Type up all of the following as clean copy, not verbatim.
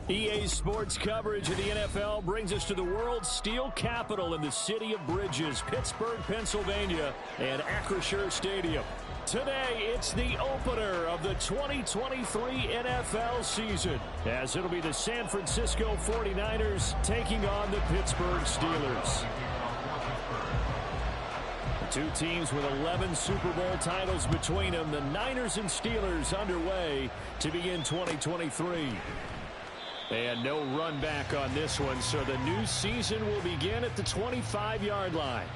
EA Sports coverage of the NFL brings us to the world's steel capital in the city of Bridges, Pittsburgh, Pennsylvania, and Acrisure Stadium. Today, it's the opener of the 2023 NFL season, as it'll be the San Francisco 49ers taking on the Pittsburgh Steelers. The two teams with 11 Super Bowl titles between them, the Niners and Steelers underway to begin 2023. And no run back on this one, so the new season will begin at the 25-yard line.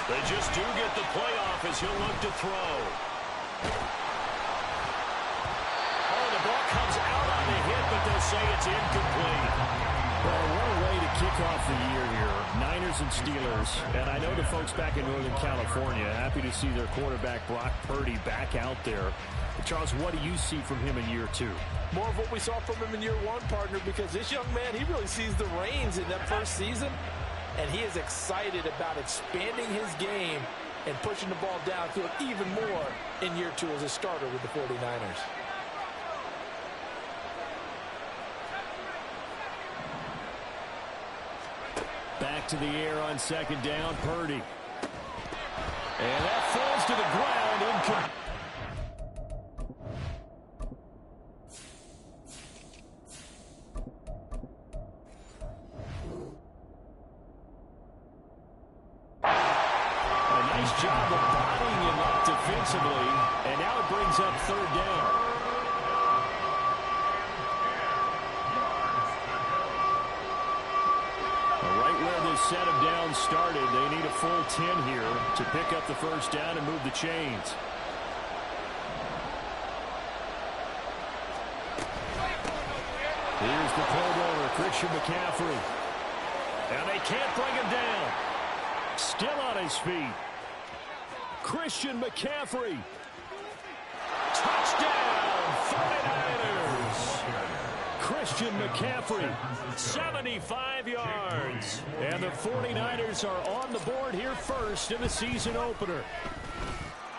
They just do get the playoff as he'll look to throw. Oh, the ball comes out on the hit, but they'll say it's incomplete. Well, what a way to kick off the year here. Niners and Steelers. And I know the folks back in Northern California happy to see their quarterback Brock Purdy back out there. But Charles, what do you see from him in year two? More of what we saw from him in year one, partner, because this young man, he really sees the reins in that first season. And he is excited about expanding his game and pushing the ball downfield even more in year two as a starter with the 49ers. Back to the air on second down, Purdy. And that falls to the ground. Nice job of bodying him up defensively, and now it brings up third down. Right where this set of downs started, they need a full 10 here to pick up the first down and move the chains. Here's the Pro Bowler, Christian McCaffrey. And they can't bring him down. Still on his feet. Christian McCaffrey. Touchdown, 49ers. Christian McCaffrey, 75 yards. And the 49ers are on the board here first in the season opener.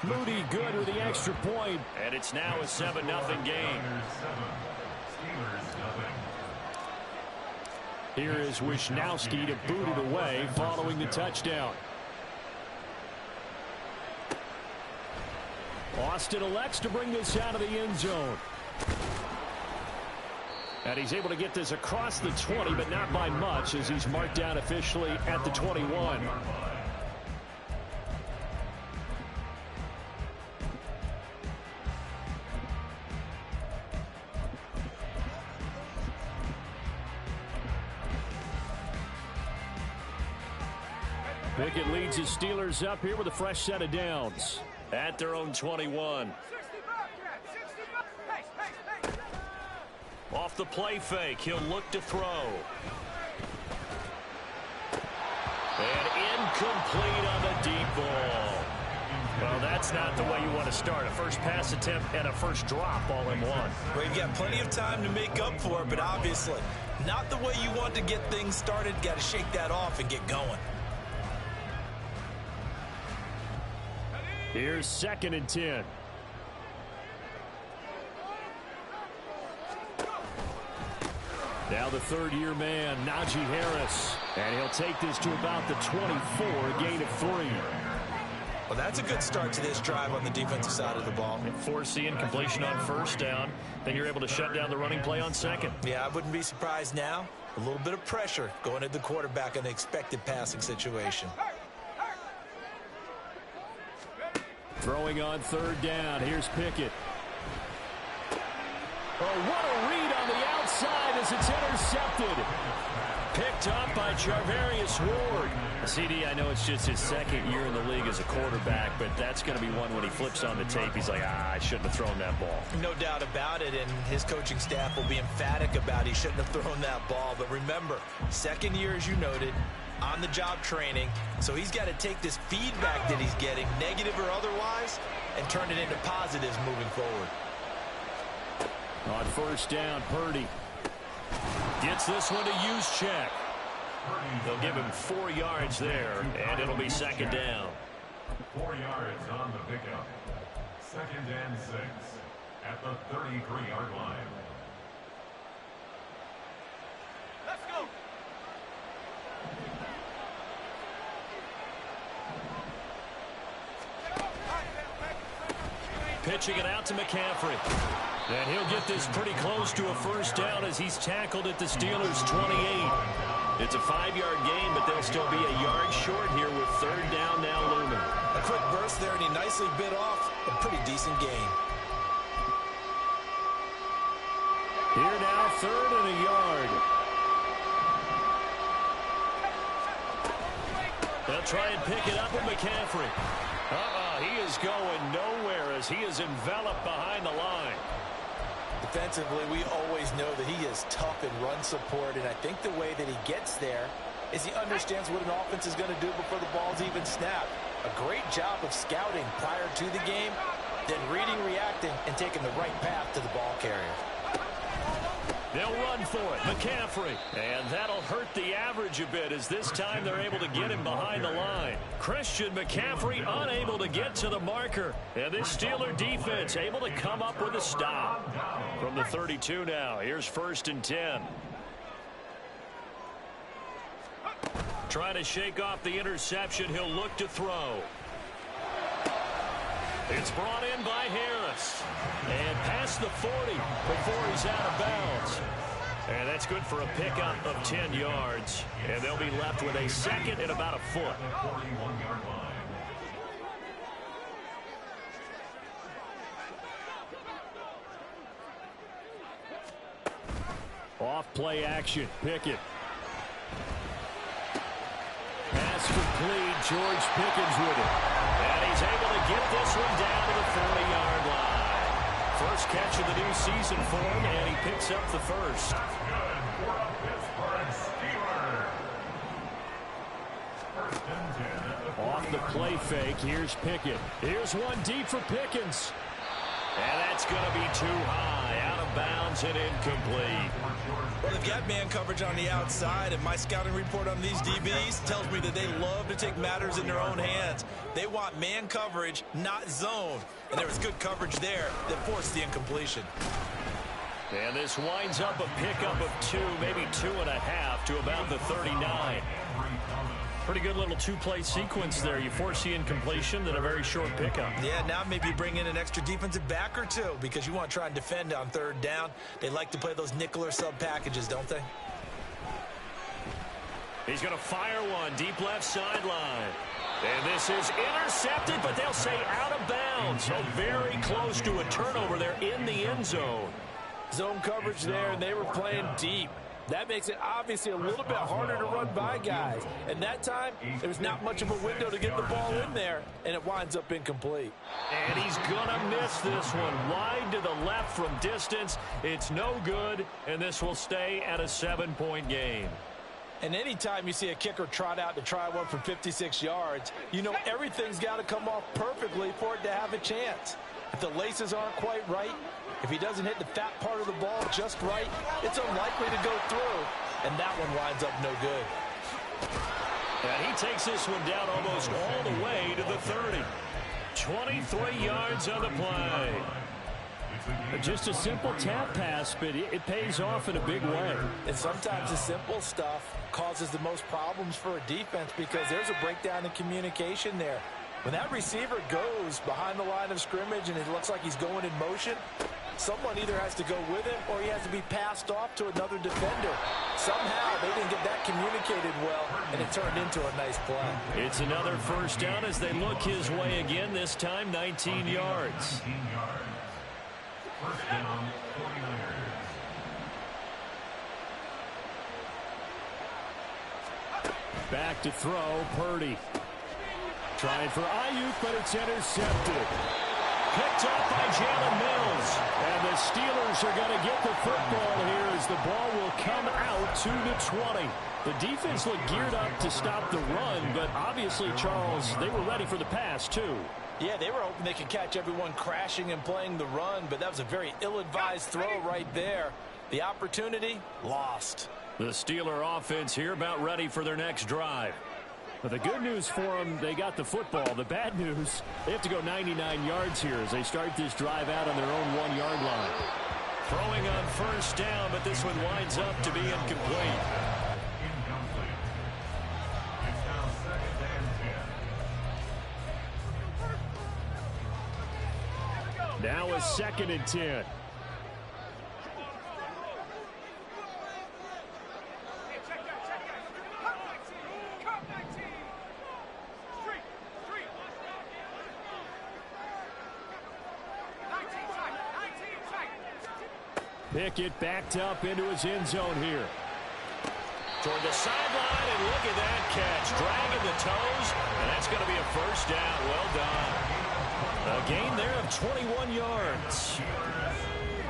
Moody good with the extra point. And it's now a 7-0 game. Here is Wisnowski to boot it away following the touchdown. Austin elects to bring this out of the end zone. And he's able to get this across the 20, but not by much, as he's marked down officially at the 21. Pickett leads his Steelers up here with a fresh set of downs at their own 21. Off the play fake, he'll look to throw. And incomplete on the deep ball. Well, that's not the way you want to start. A first pass attempt and a first drop all in one. Well, you've got plenty of time to make up for it, but obviously not the way you want to get things started. Got to shake that off and get going. Here's 2nd and 10. Now the third-year man, Najee Harris. And he'll take this to about the 24, a gain of 3. Well, that's a good start to this drive on the defensive side of the ball. And foreseeing completion on first down, then you're able to shut down the running play on second. Yeah, I wouldn't be surprised now. A little bit of pressure going at the quarterback in an expected passing situation. Throwing on third down. Here's Pickett. Oh, what a read on the outside. outside as it's intercepted. Picked up by Charvarius Ward. CD, I know it's just his second year in the league as a quarterback, but that's going to be one when he flips on the tape. He's like, I shouldn't have thrown that ball. No doubt about it, and his coaching staff will be emphatic about he shouldn't have thrown that ball. But remember, second year, as you noted, on-the-job training. So he's got to take this feedback that he's getting, negative or otherwise, and turn it into positives moving forward. On first down, Purdy gets this one to Juszczyk. They'll give him 4 yards there, and it'll be second down. 4 yards on the pickup. 2nd and 6 at the 33-yard line. Let's go. Pitching it out to McCaffrey. And he'll get this pretty close to a first down as he's tackled at the Steelers' 28. It's a 5-yard gain, but they'll still be a yard short here with third down now looming. A quick burst there, and he nicely bit off a pretty decent gain. Here now, 3rd and a yard. They'll try and pick it up with McCaffrey. He is going nowhere as he is enveloped behind the line. Defensively, we always know that he is tough in run support, and I think the way that he gets there is he understands what an offense is going to do before the ball's even snapped. A great job of scouting prior to the game, then reading, reacting, and taking the right path to the ball carrier. They'll run for it. McCaffrey. And that'll hurt the average a bit as this time they're able to get him behind the line. Christian McCaffrey unable to get to the marker. And this Steeler defense able to come up with a stop. From the 32 now, here's 1st and 10. Trying to shake off the interception. He'll look to throw. It's brought in by Harris. And past the 40 before he's out of bounds. And that's good for a pickup of 10 yards. And they'll be left with a 2nd and about a foot. Off play action. Pickett. Pass complete. George Pickens with it. And he's able to get this one down to the 40-yard line. First catch of the new season for him, and he picks up the first. Off the play fake, here's Pickett. Here's one deep for Pickens. And that's going to be too high, out of bounds and incomplete. Well, they've got man coverage on the outside, and my scouting report on these DBs tells me that they love to take matters in their own hands. They want man coverage, not zone. And there was good coverage there that forced the incompletion. And this winds up a pickup of 2, maybe 2.5 to about the 39. Pretty good little 2-play sequence there. You force the incompletion, then a very short pickup. Yeah, now maybe bring in an extra defensive back or 2 because you want to try and defend on 3rd down. They like to play those nickel or sub packages, don't they? He's going to fire one deep left sideline. And this is intercepted, but they'll say out of bounds. So very close to a turnover there in the end zone. Zone coverage there, and they were playing deep. That makes it obviously a little bit harder to run by guys. And that time, there was not much of a window to get the ball in there, and it winds up incomplete. And he's going to miss this one wide to the left from distance. It's no good, and this will stay at a 7-point game. And anytime you see a kicker trot out to try one from 56 yards, you know everything's got to come off perfectly for it to have a chance. If the laces aren't quite right, if he doesn't hit the fat part of the ball just right, it's unlikely to go through, and that one winds up no good. And he takes this one down almost all the way to the 30. 23 yards on the play. Just a simple tap pass, but it pays off in a big way. And sometimes the simple stuff causes the most problems for a defense because there's a breakdown in communication there. When that receiver goes behind the line of scrimmage and it looks like he's going in motion, someone either has to go with him or he has to be passed off to another defender. Somehow they didn't get that communicated well, and it turned into a nice play. It's another first down as they look his way again, this time 19 yards. First down, 49ers. Back to throw, Purdy. Trying for Ayuk, but it's intercepted. Picked up by Jalen Mills. And the Steelers are going to get the football here as the ball will come out to the 20. The defense looked geared up to stop the run, but obviously, Charles, they were ready for the pass, too. Yeah, they were hoping they could catch everyone crashing and playing the run, but that was a very ill-advised throw right there. The opportunity, lost. The Steeler offense here about ready for their next drive. But the good news for them, they got the football. The bad news, they have to go 99 yards here as they start this drive out on their own 1-yard line. Throwing on first down, but this one winds up to be incomplete. Incomplete. It's now 2nd and 10. Now a 2nd and 10. Pickett backed up into his end zone here. Toward the sideline, and look at that catch. Dragging the toes, and that's going to be a first down. Well done. A gain there of 21 yards.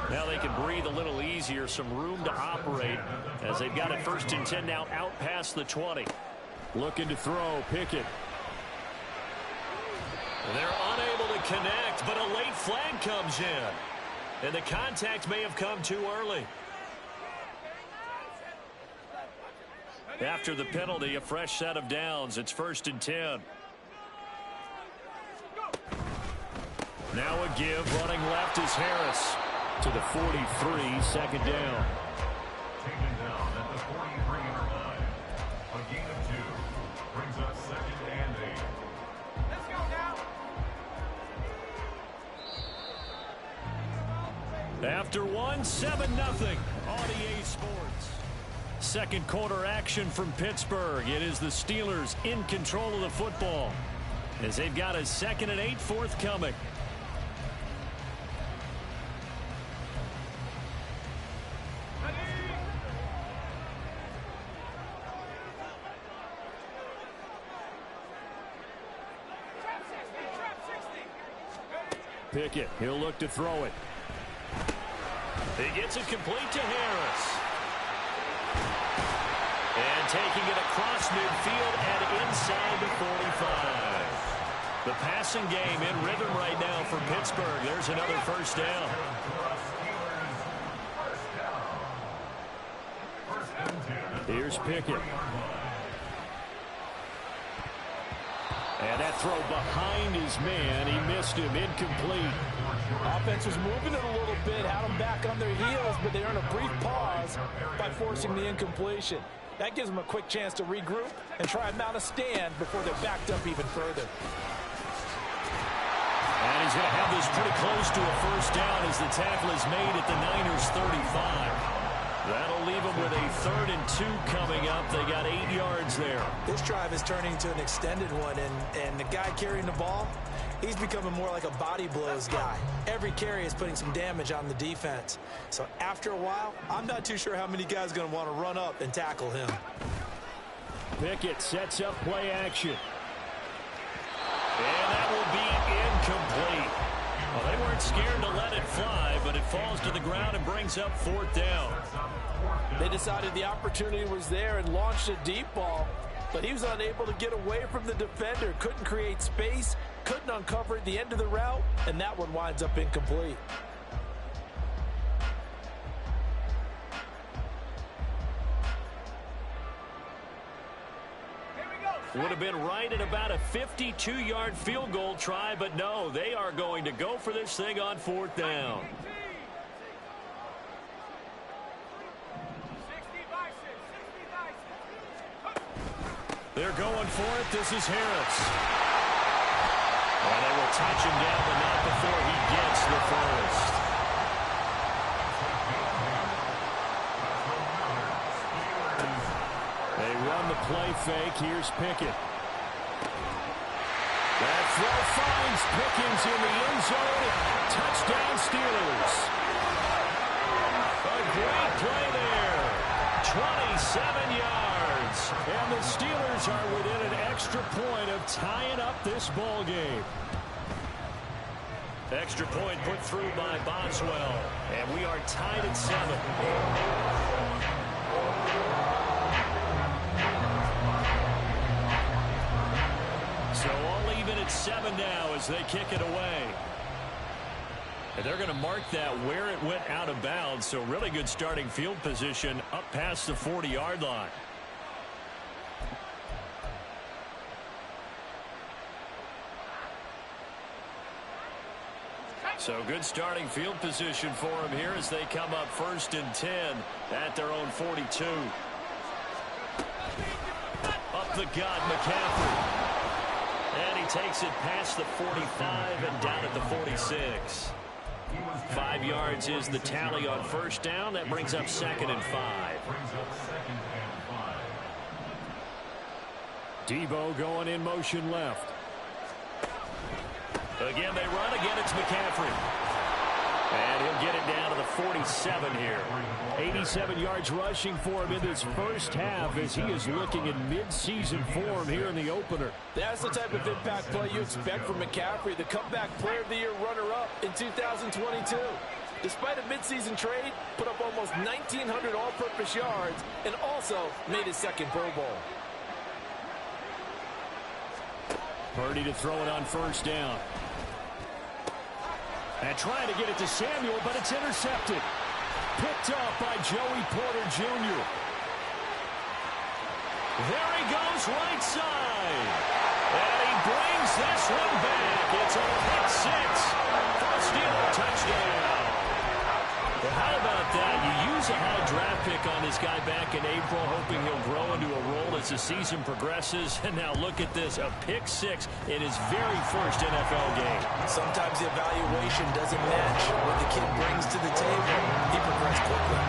Now they can breathe a little easier, some room to operate as they've got it 1st and 10 now out past the 20. Looking to throw, Pickett. They're unable to connect, but a late flag comes in. And the contact may have come too early. After the penalty, a fresh set of downs. It's 1st and 10. Now a give. Running left is Harris. To the 43, 2nd down. Taken down at the 43-yard line. A gain of 2 brings up 2nd and 8. Let's go now. After 7-0 on EA Sports. Second quarter action from Pittsburgh. It is the Steelers in control of the football as they've got a 2nd and 8 forthcoming. Pickett, he'll look to throw it. He gets it complete to Harris. And taking it across midfield and inside the 45. The passing game in rhythm right now for Pittsburgh. There's another first down. Here's Pickett. And that throw behind his man. He missed him. Incomplete. Offense was moving it a little bit, had them back on their heels, but they earned a brief pause by forcing the incompletion. That gives them a quick chance to regroup and try and mount a stand before they're backed up even further. And he's going to have this pretty close to a first down as the tackle is made at the Niners' 35. That'll leave them with a 3rd and 2 coming up. They got 8 yards there. This drive is turning into an extended one, and the guy carrying the ball, he's becoming more like a body blows guy. Every carry is putting some damage on the defense. So after a while, I'm not too sure how many guys are going to want to run up and tackle him. Pickett sets up play action. And that will be incomplete. Well, they weren't scared to let it fly, but it falls to the ground and brings up 4th down. They decided the opportunity was there and launched a deep ball, but he was unable to get away from the defender, couldn't create space, couldn't uncover at the end of the route, and that one winds up incomplete. Would have been right at about a 52-yard field goal try, but no, they are going to go for this thing on 4th down. They're going for it. This is Harris. Well, they will touch him down, but not before he gets the first. They run the play fake. Here's Pickett. That throw finds Pickens in the end zone. Touchdown, Steelers. A great play there. 27 yards. And the Steelers are within an extra point of tying up this ball game. Extra point put through by Boswell. And we are tied at 7. So all even at 7 now as they kick it away. And they're going to mark that where it went out of bounds. So really good starting field position up past the 40-yard line. So good starting field position for them here as they come up 1st and 10 at their own 42. Up the gut, McCaffrey. And he takes it past the 45 and down at the 46. 5 yards is the tally on 1st down. That brings up 2nd and 5. Debo going in motion left. Again, they run. Again, it's McCaffrey. And he'll get it down to the 47 here. 87 yards rushing for him in this first half as he is looking in mid-season form here in the opener. That's the type of impact play you expect from McCaffrey, the comeback player of the year runner-up in 2022. Despite a midseason trade, put up almost 1,900 all-purpose yards and also made his 2nd Pro Bowl. Purdy to throw it on 1st down. And trying to get it to Samuel, but it's intercepted. Picked off by Joey Porter Jr. There he goes, right side. And he brings this one back. It's a pick 6 for a Steeler touchdown. Well, how about that? You use a high draft pick on this guy back in April, hoping he'll grow into a role as the season progresses. And now look at this, a pick 6 in his very first NFL game. Sometimes the evaluation doesn't match what the kid brings to the table. He progressed quickly.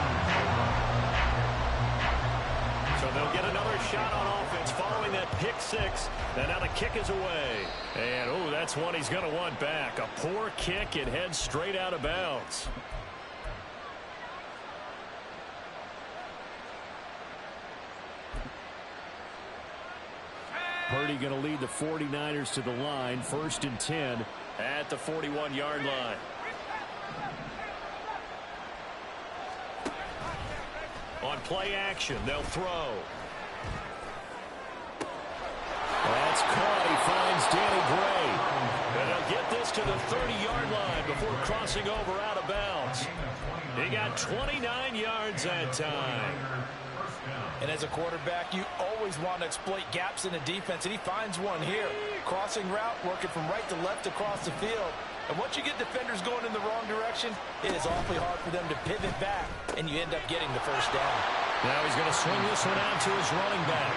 So they'll get another shot on offense following that pick 6. And now the kick is away. And, oh, that's one he's going to want back. A poor kick. It heads straight out of bounds. Purdy going to lead the 49ers to the line. 1st and 10 at the 41-yard line. On play action, they'll throw. That's caught. He finds Danny Gray. And they'll get this to the 30-yard line before crossing over out of bounds. He got 29 yards that time. And as a quarterback, you always want to exploit gaps in the defense, and he finds one here. Crossing route, working from right to left across the field. And once you get defenders going in the wrong direction, it is awfully hard for them to pivot back, and you end up getting the 1st down. Now he's going to swing this one out to his running back.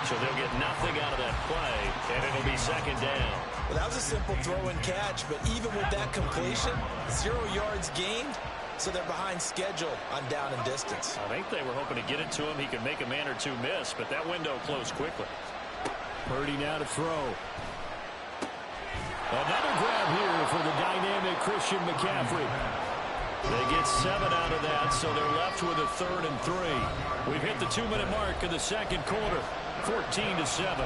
So they'll get nothing out of that play, and it'll be 2nd down. Well, that was a simple throw and catch, but even with that completion, 0 yards gained. So they're behind schedule on down and distance. I think they were hoping to get it to him. He could make a man or two miss, but that window closed quickly. Purdy now to throw. Another grab here for the dynamic Christian McCaffrey. They get 7 out of that, so they're left with a 3rd and 3. We've hit the 2-minute mark in the 2nd quarter, 14-7.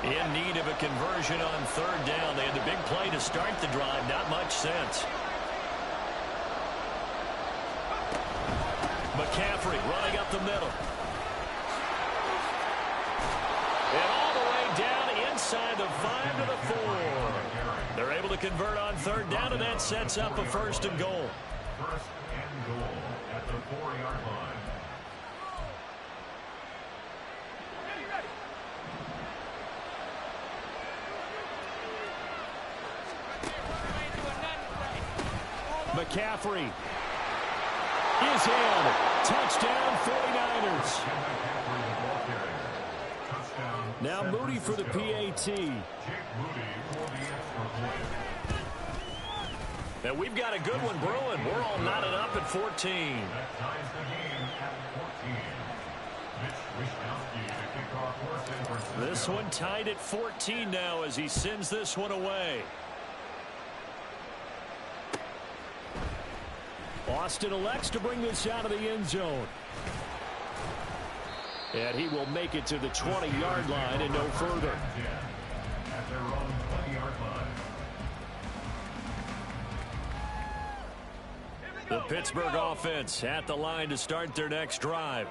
In need of a conversion on 3rd down. They had the big play to start the drive. Not much sense. McCaffrey running up the middle. And all the way down inside the 5 to the 4. They're able to convert on 3rd down, and that sets up a 1st and goal. 1st and goal at the 4-yard line. McCaffrey is in. Touchdown 49ers. Now Moody for the PAT. Now we've got a good one brewing. We're all knotted up at 14. This one tied at 14 now as he sends this one away. Austin elects to bring this out of the end zone. And he will make it to the 20-yard line and no further. At their own 20-yard line. The Pittsburgh offense at the line to start their next drive.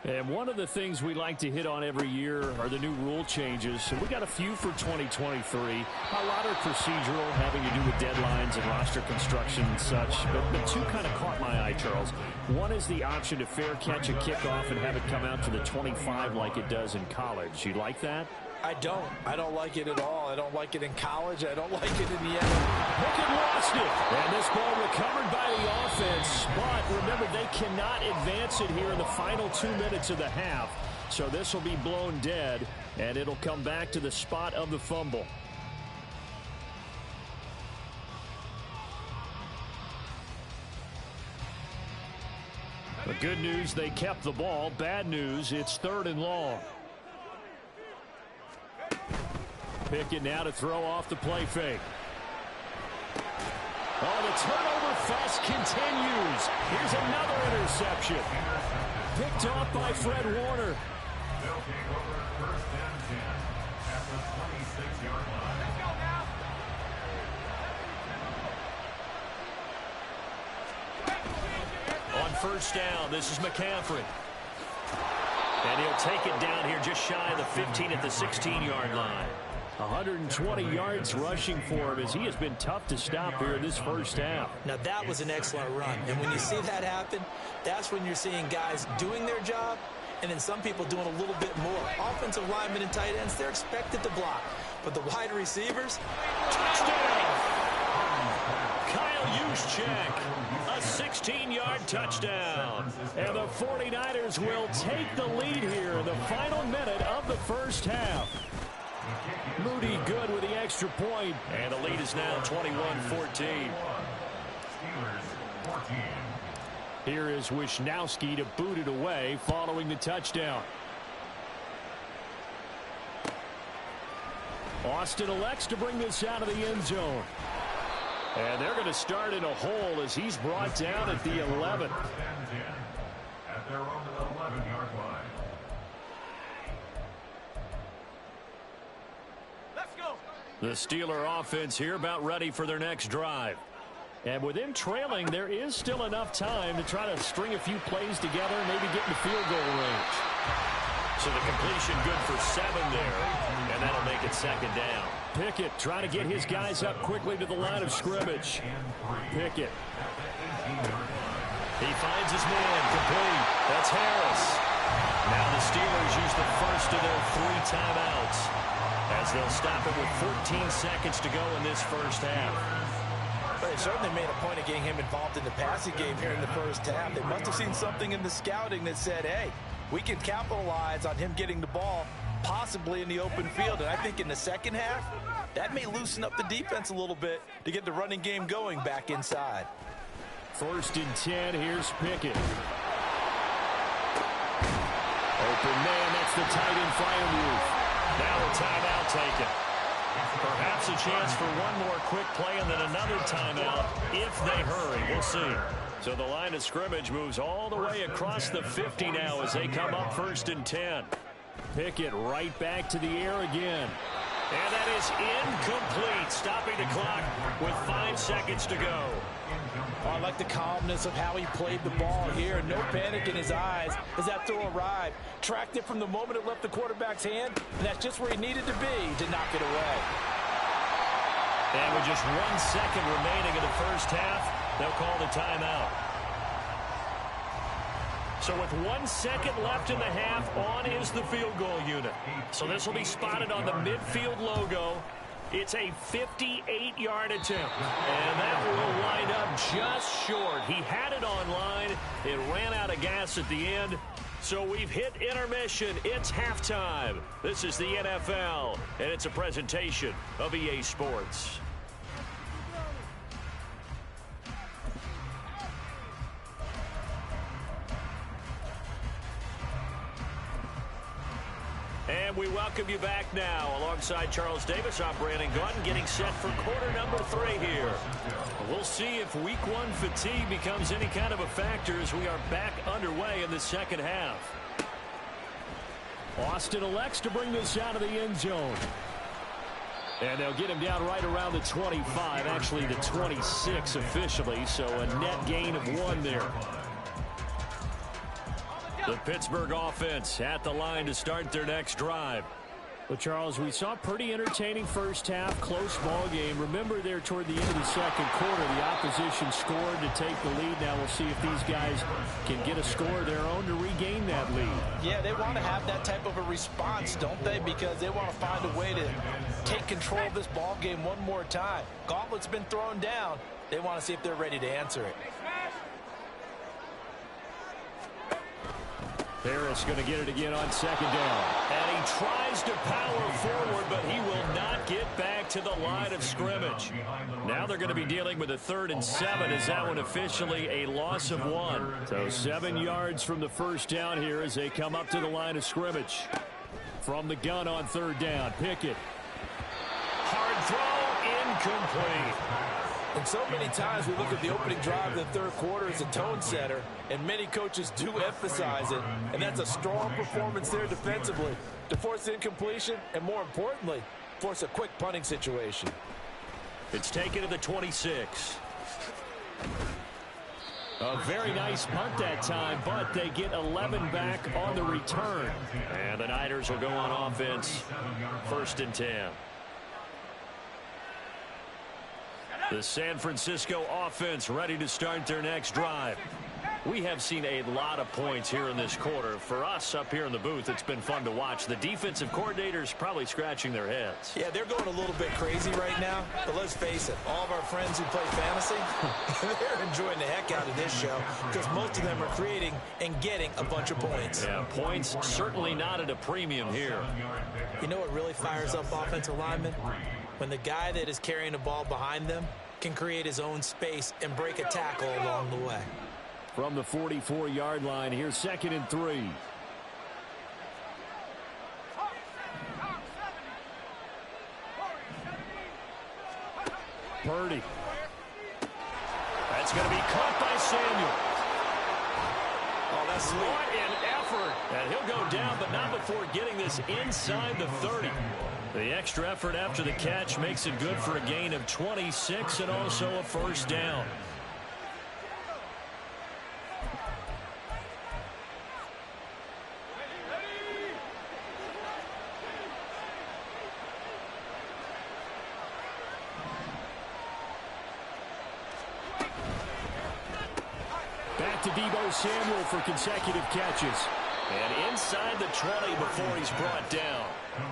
And one of the things we like to hit on every year are the new rule changes. And we got a few for 2023. A lot are procedural, having to do with deadlines and roster construction and such. But two kind of caught my eye, Charles. One is the option to fair catch a kickoff and have it come out to the 25 like it does in college. You like that? I don't. I don't like it at all. I don't like it in college. I don't like it in the NFL. Pickett lost it. And this ball recovered by the offense. But remember, they cannot advance it here in the final 2 minutes of the half. So this will be blown dead, and it'll come back to the spot of the fumble. The good news, they kept the ball. Bad news, it's 3rd and long. Pickett now to throw off the play fake. Oh, the turnover fuss continues. Here's another interception. Picked off by Fred Warner. They'll take over 1st and 10 at the 26-yard line. Let's go now. On 1st down, this is McCaffrey. And he'll take it down here just shy of the 15 at the 16-yard line. 120 yards rushing for him as he has been tough to stop here in this first half. Now, that was an excellent run. And when you see that happen, that's when you're seeing guys doing their job and then some people doing a little bit more. Offensive linemen and tight ends, they're expected to block. But the wide receivers, touchdown! Kyle Juszczyk, a 16-yard touchdown. And the 49ers will take the lead here in the final minute of the first half. Moody good with the extra point, and the lead is now 21-14. Steelers 14. Here is Wisnowski to boot it away following the touchdown. Austin elects to bring this out of the end zone. And they're going to start in a hole as he's brought down at the 11th. 1st and 10 at their own 11-yard line. The Steeler offense here about ready for their next drive. And with them trailing, there is still enough time to try to string a few plays together and maybe get in the field goal range. So the completion good for 7 there, and that'll make it 2nd down. Pickett trying to get his guys up quickly to the line of scrimmage. Pickett. He finds his man complete. That's Harris. Now the Steelers use the first of their 3 timeouts as they'll stop it with 14 seconds to go in this first half. But they certainly made a point of getting him involved in the passing game here in the first half. They must have seen something in the scouting that said, hey, we can capitalize on him getting the ball possibly in the open field. And I think in the second half, that may loosen up the defense a little bit to get the running game going back inside. 1st and 10, here's Pickett. Open man, that's the tight end Freiermuth. Now a timeout taken. Perhaps a chance for one more quick play and then another timeout if they hurry. We'll see. So the line of scrimmage moves all the way across the 50 now as they come up 1st and 10. Pickett right back to the air again. And that is incomplete, stopping the clock with 5 seconds to go. Oh, I like the calmness of how he played the ball here. No panic in his eyes as that throw arrived. Tracked it from the moment it left the quarterback's hand, and that's just where he needed to be to knock it away. And with just 1 second remaining in the first half, they'll call the timeout. So with 1 second left in the half, on is the field goal unit. So this will be spotted on the midfield logo. It's a 58-yard attempt. And that will wind up just short. He had it on line. It ran out of gas at the end. So we've hit intermission. It's halftime. This is the NFL, and it's a presentation of EA Sports. And we welcome you back now. Alongside Charles Davis, I'm Brandon Gaudin, getting set for quarter number 3 here. we'll see if week one fatigue becomes any kind of a factor as we are back underway in the second half. Austin elects to bring this out of the end zone. And they'll get him down right around the 25, actually the 26 officially, so a net gain of 1 there. The Pittsburgh offense at the line to start their next drive. Well, Charles, we saw a pretty entertaining first half, close ball game. Remember there toward the end of the second quarter, the opposition scored to take the lead. Now we'll see if these guys can get a score of their own to regain that lead. Yeah, they want to have that type of a response, don't they? Because they want to find a way to take control of this ball game one more time. Gauntlet's been thrown down. They want to see if they're ready to answer it. Harris going to get it again on second down. And he tries to power forward, but he will not get back to the line of scrimmage. Now they're going to be dealing with a 3rd and 7 as that one officially a loss of 1. So 7 yards from the first down here as they come up to the line of scrimmage. From the gun on 3rd down, Pickett. Hard throw, incomplete. And so many times we look at the opening drive of the third quarter as a tone setter, and many coaches do emphasize it, and that's a strong performance there defensively to force incompletion and, more importantly, force a quick punting situation. It's taken to the 26. A very nice punt that time, but they get 11 back on the return. And the Niners will go on offense, 1st and 10. The San Francisco offense ready to start their next drive. We have seen a lot of points here in this quarter. For us up here in the booth, it's been fun to watch. The defensive coordinators probably scratching their heads. Yeah, they're going a little bit crazy right now, but let's face it, all of our friends who play fantasy, they're enjoying the heck out of this show because most of them are creating and getting a bunch of points. Yeah, points certainly not at a premium here. You know what really fires up offensive linemen? When the guy that is carrying the ball behind them can create his own space and break a tackle along the way. From the 44-yard line, here's 2nd and 3. Purdy. That's going to be caught by Samuel. Oh, that's sweet. What an effort. And he'll go down, but not before getting this inside the 30. The extra effort after the catch makes it good for a gain of 26 and also a 1st down. Back to Deebo Samuel for consecutive catches. And inside the 20 before he's brought down.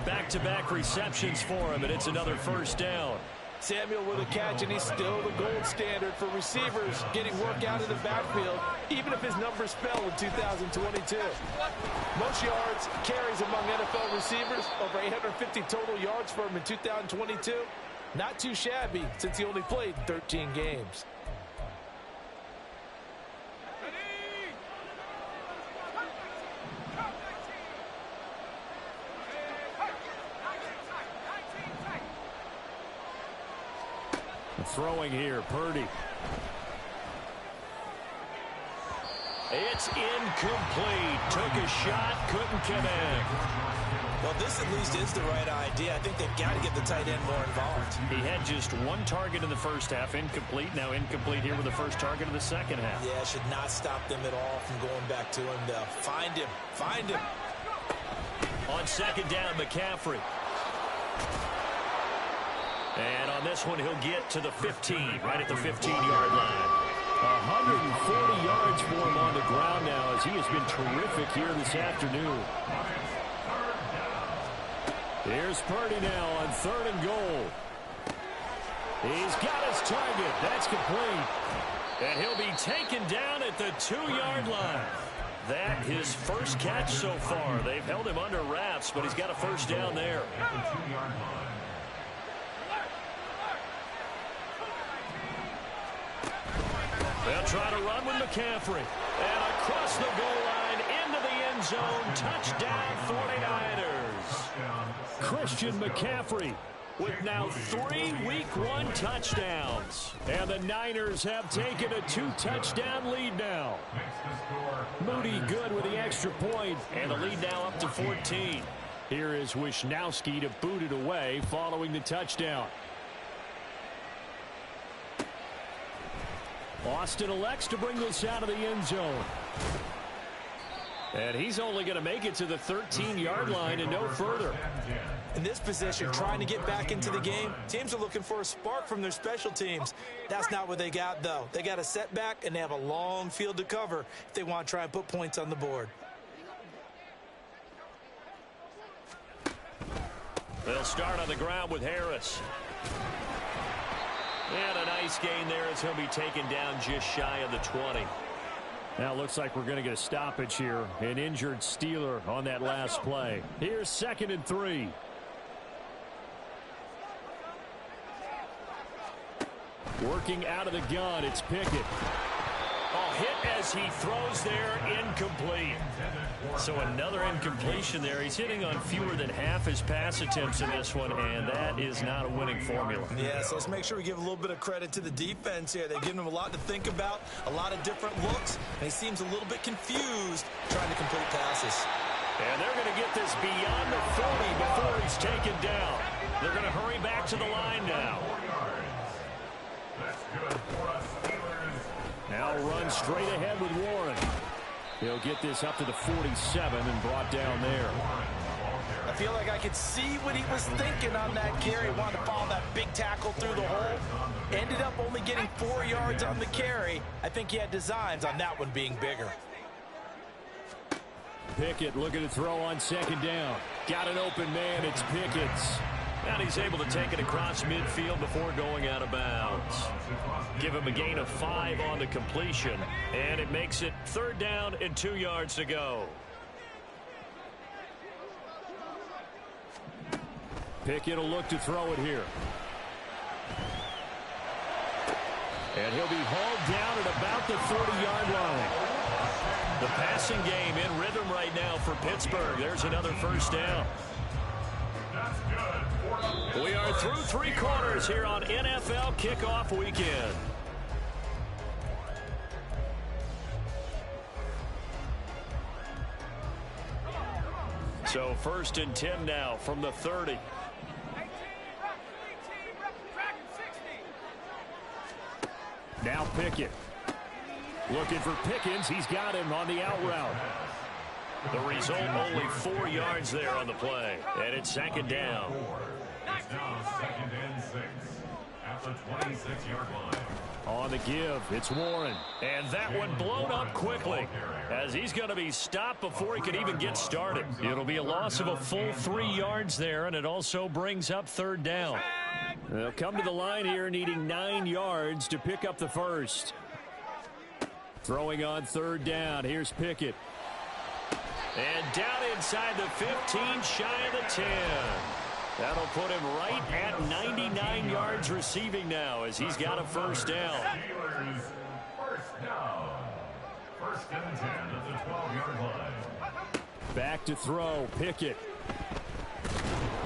Back-to-back receptions for him, and it's another 1st down. Samuel with a catch, and he's still the gold standard for receivers getting work out of the backfield, even if his numbers fell in 2022. Most yards, carries among NFL receivers, over 850 total yards for him in 2022. Not too shabby since he only played 13 games. Throwing here, Purdy. It's incomplete. Took a shot, couldn't connect. Well, this at least is the right idea. I think they've got to get the tight end more involved. He had just 1 target in the first half, incomplete. Now incomplete here with the first target of the second half. Yeah, it should not stop them at all from going back to him, though. Find him. Find him. On 2nd down, McCaffrey. And on this one, he'll get to the 15, right at the 15-yard line. 140 yards for him on the ground now as he has been terrific here this afternoon. Here's Purdy now on 3rd and goal. He's got his target. That's complete. And he'll be taken down at the 2-yard line. That his first catch so far. They've held him under wraps, but he's got a 1st down there. They'll try to run with McCaffrey. And across the goal line into the end zone. Touchdown 49ers. Christian McCaffrey with now 3 Week 1 touchdowns. And the Niners have taken a 2-touchdown lead now. Moody good with the extra point, and the lead now up to 14. Here is Wishnowski to boot it away following the touchdown. Austin elects to bring this out of the end zone. And he's only going to make it to the 13-yard line and no further. In this position, trying to get back into the game, teams are looking for a spark from their special teams. That's not what they got, though. They got a setback, and they have a long field to cover if they want to try and put points on the board. They'll start on the ground with Harris. And a nice gain there as he'll be taken down just shy of the 20. Now it looks like we're going to get a stoppage here. An injured Steeler on that last play. Here's 2nd and 3. Working out of the gun, it's Pickett. Oh, hit as he throws there, incomplete. So another incompletion there. He's hitting on fewer than half his pass attempts in this one, and that is not a winning formula. Yeah, so let's make sure we give a little bit of credit to the defense here. They've given him a lot to think about, a lot of different looks, and he seems a little bit confused trying to complete passes. And they're going to get this beyond the 40 before he's taken down. They're going to hurry back to the line now. Now run straight ahead with Warren. He'll get this up to the 47 and brought down there. I feel like I could see what he was thinking on that carry. Wanted to follow that big tackle through the hole. Ended up only getting 4 yards on the carry. I think he had designs on that one being bigger. Pickett looking to throw on 2nd down. Got an open man. It's Pickett's. And he's able to take it across midfield before going out of bounds. Give him a gain of 5 on the completion. And it makes it 3rd down and 2 yards to go. Pickett will look to throw it here. And he'll be hauled down at about the 30-yard line. The passing game in rhythm right now for Pittsburgh. There's another 1st down. We are through 3 quarters here on NFL Kickoff Weekend. So 1st and 10 now from the 30. Now Pickett. Looking for Pickens. He's got him on the out route. The result, only 4 yards there on the play. And it's 2nd down. It's now 2nd and 6 at the 26-yard line. On the give, it's Warren. And that one blown up quickly as he's going to be stopped before he can even get started. It'll be a loss of a full 3 yards there, and it also brings up 3rd down. They'll come to the line here needing 9 yards to pick up the 1st. Throwing on 3rd down. Here's Pickett. And down inside the 15, shy of the 10. That'll put him right at 99 yards receiving now as he's got a 1st down. Steelers, 1st down. 1st and 10 at the 12-yard line. Back to throw, Pickett.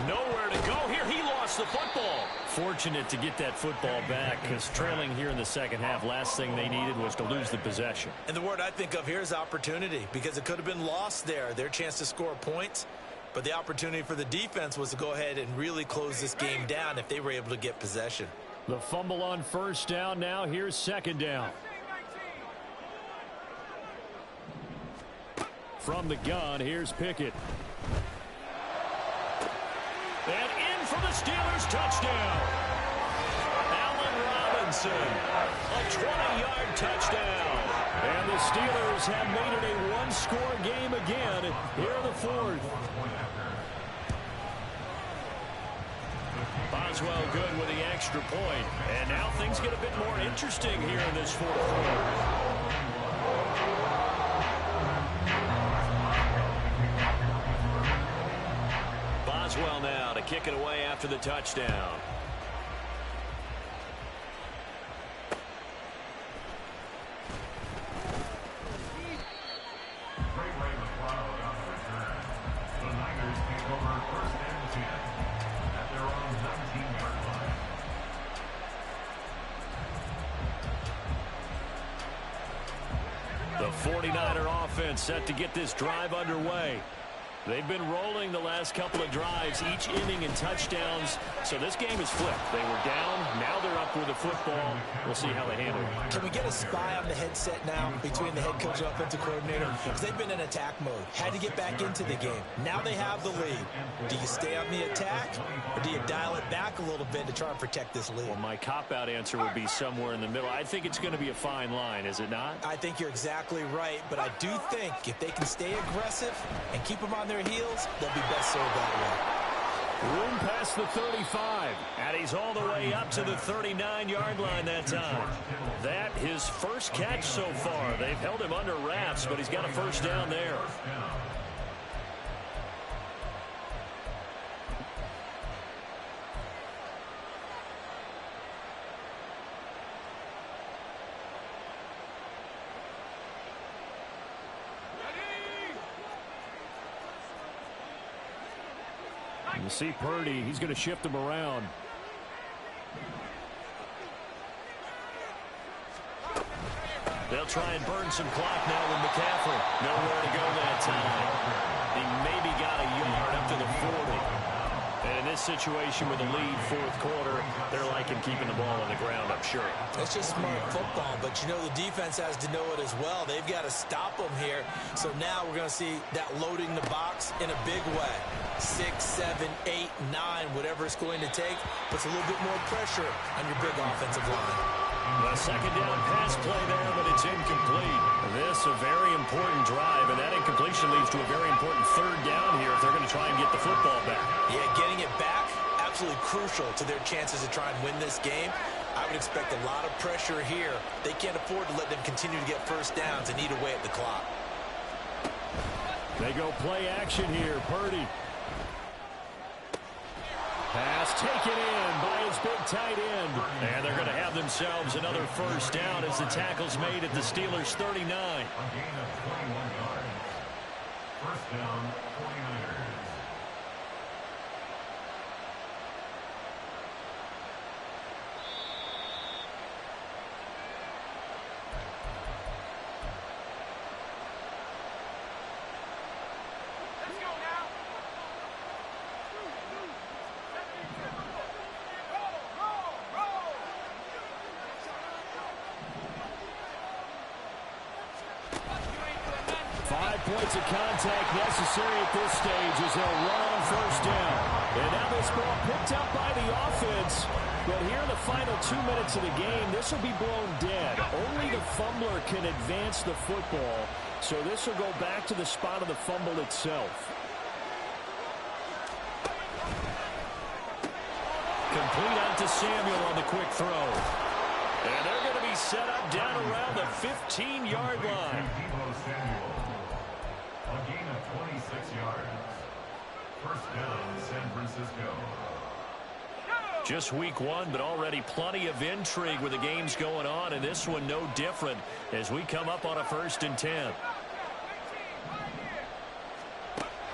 Nowhere to go here. He lost the football. Fortunate to get that football back because trailing here in the 2nd half, last thing they needed was to lose the possession. And the word I think of here is opportunity, because it could have been lost there. Their chance to score points. But the opportunity for the defense was to go ahead and really close this game down if they were able to get possession. The fumble on 1st down now. Here's 2nd down. From the gun, here's Pickett. And in for the Steelers touchdown. Allen Robinson, a 20-yard touchdown. And the Steelers have made it a one-score game again here in the 4th. Boswell good with the extra point. And now things get a bit more interesting here in this 4th quarter. Boswell now to kick it away after the touchdown. The Niners take over 1st and 10 at their own 19. offense set to get this drive underway. They've been rolling the last couple of drives, each inning in touchdowns. So this game is flipped. They were down. Now they're up with the football. We'll see how they handle it. Can we get a spy on the headset now between the head coach and offensive coordinator? Because they've been in attack mode. Had to get back into the game. Now they have the lead. Do you stay on the attack, or do you dial it back a little bit to try and protect this lead? Well, my cop-out answer would be somewhere in the middle. I think it's going to be a fine line, is it not? I think you're exactly right, but I do think if they can stay aggressive and keep them on their heels, they'll be best served that way. Room past the 35, and he's all the way up to the 39-yard line that time. That his first catch so far. They've held him under wraps, but he's got a first down there. You see Purdy, he's going to shift him around. They'll try and burn some clock now with McCaffrey. Nowhere to go that time. He maybe got a yard up to the 40. And in this situation with a lead fourth quarter, they're liking keeping the ball on the ground, I'm sure. It's just smart football, but you know the defense has to know it as well. They've got to stop them here. So now we're going to see that loading the box in a big way. 6, 7, 8, 9, whatever it's going to take, puts a little bit more pressure on your big offensive line. A second down pass play there, but it's incomplete. This a very important drive, and that incompletion leads to a very important third down here if they're going to try and get the football back. Yeah, getting it back, absolutely crucial to their chances to try and win this game. I would expect a lot of pressure here. They can't afford to let them continue to get first downs and eat away at the clock. They go play action here. Purdy. Pass taken in by his big tight end. And they're going to have themselves another first down as the tackle's made at the Steelers' 39. A gain of 21 yards. First down, 49ers. Let's go now. Roll. 5 points of contact necessary at this stage as they'll run on first down. And now this ball picked up by the offense. But here in the final 2 minutes of the game, this will be blown dead. Only the fumbler can advance the football. So this will go back to the spot of the fumble itself. Complete out to Samuel on the quick throw. And they're going to be set up down around the 15-yard line. A gain of 26 yards. First down, San Francisco. Just week one, but already plenty of intrigue with the games going on, and this one no different as we come up on a 1st and 10.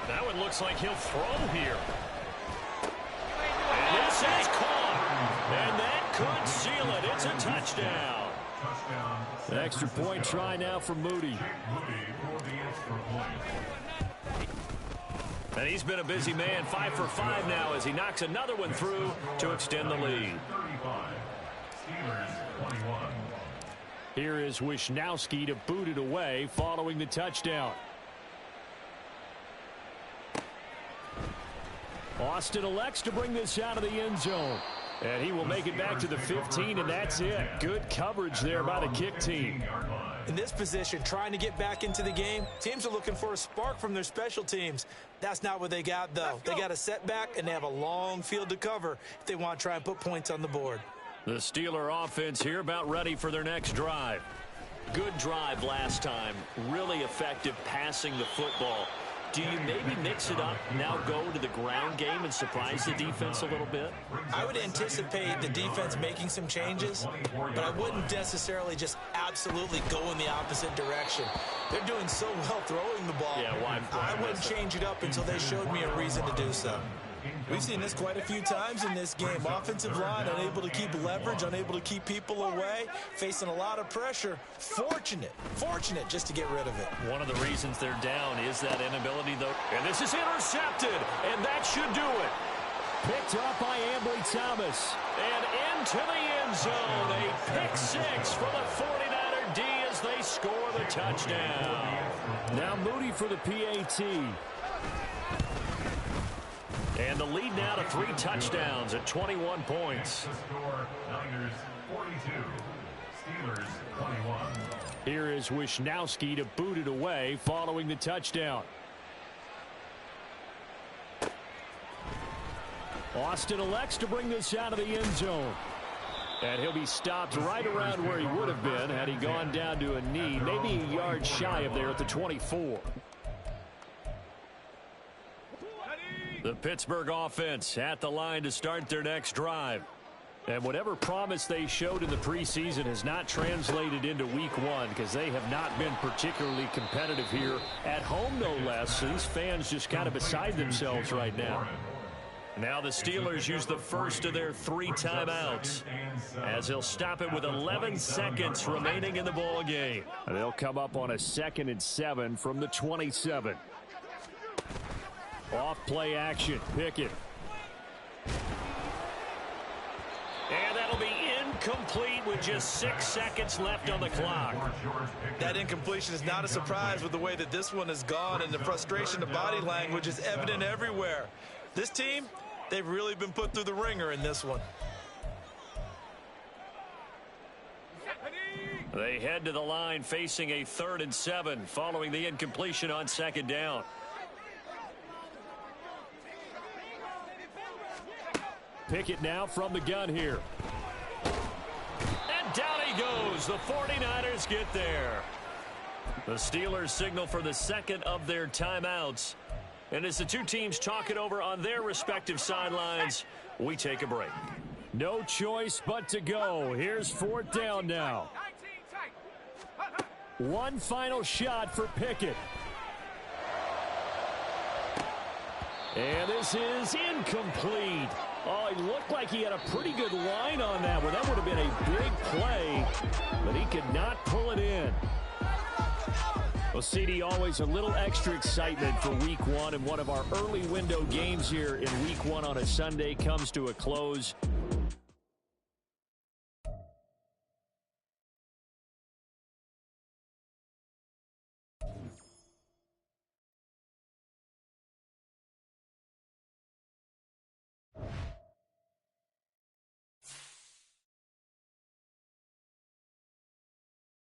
That one looks like he'll throw here. And this is caught. And that could seal it. It's a touchdown. An extra point try now for Moody. And he's been a busy man, 5 for 5 now as he knocks another one through to extend the lead. Here is Wisnowski to boot it away following the touchdown. Austin elects to bring this out of the end zone. And he will make it back to the 15, and that's it. Good coverage there by the kick team. In this position, trying to get back into the game, teams are looking for a spark from their special teams. That's not what they got, though. They got a setback, and they have a long field to cover if they want to try and put points on the board. The Steeler offense here about ready for their next drive. Good drive last time. Really effective passing the football. Do you maybe mix it up, now go to the ground game and surprise the defense a little bit? I would anticipate the defense making some changes, but I wouldn't necessarily just absolutely go in the opposite direction. They're doing so well throwing the ball. Yeah, why I wouldn't change it up until they showed me a reason to do so. We've seen this quite a few times in this game. Offensive line unable to keep leverage, unable to keep people away, facing a lot of pressure. Fortunate just to get rid of it. One of the reasons they're down is that inability, though. And this is intercepted, and that should do it. Picked up by Ambry Thomas. And into the end zone. A pick six for the 49er D as they score the touchdown. Now Moody for the PAT. And the lead now to 3 touchdowns at 21 points. The score, Niners 42, Steelers 21. Here is Wisnowski to boot it away following the touchdown. Austin elects to bring this out of the end zone. And he'll be stopped right around where he would have been had he gone down to a knee, maybe a yard shy of there at the 24. The Pittsburgh offense at the line to start their next drive. And whatever promise they showed in the preseason has not translated into week one because they have not been particularly competitive here at home, no less. So these fans just kind of beside themselves right now. Now the Steelers use the first of their 3 timeouts as they'll stop it with 11 seconds remaining in the ball game. They'll come up on a 2nd and 7 from the 27. Off play action. Pickett. And that'll be incomplete with just 6 seconds left on the clock. That incompletion is not a surprise with the way that this one has gone, and the frustration of body language is evident everywhere. This team, they've really been put through the ringer in this one. They head to the line facing a 3rd and 7 following the incompletion on 2nd down. Pickett now from the gun here. And down he goes. The 49ers get there. The Steelers signal for the 2nd of their timeouts. And as the two teams talk it over on their respective sidelines, we take a break. No choice but to go. Here's 4th down now. One final shot for Pickett. And this is incomplete. Oh, he looked like he had a pretty good line on that one. That would have been a big play, but he could not pull it in. Well, CD, always a little extra excitement for week one, and one of our early window games here in week one on a Sunday comes to a close.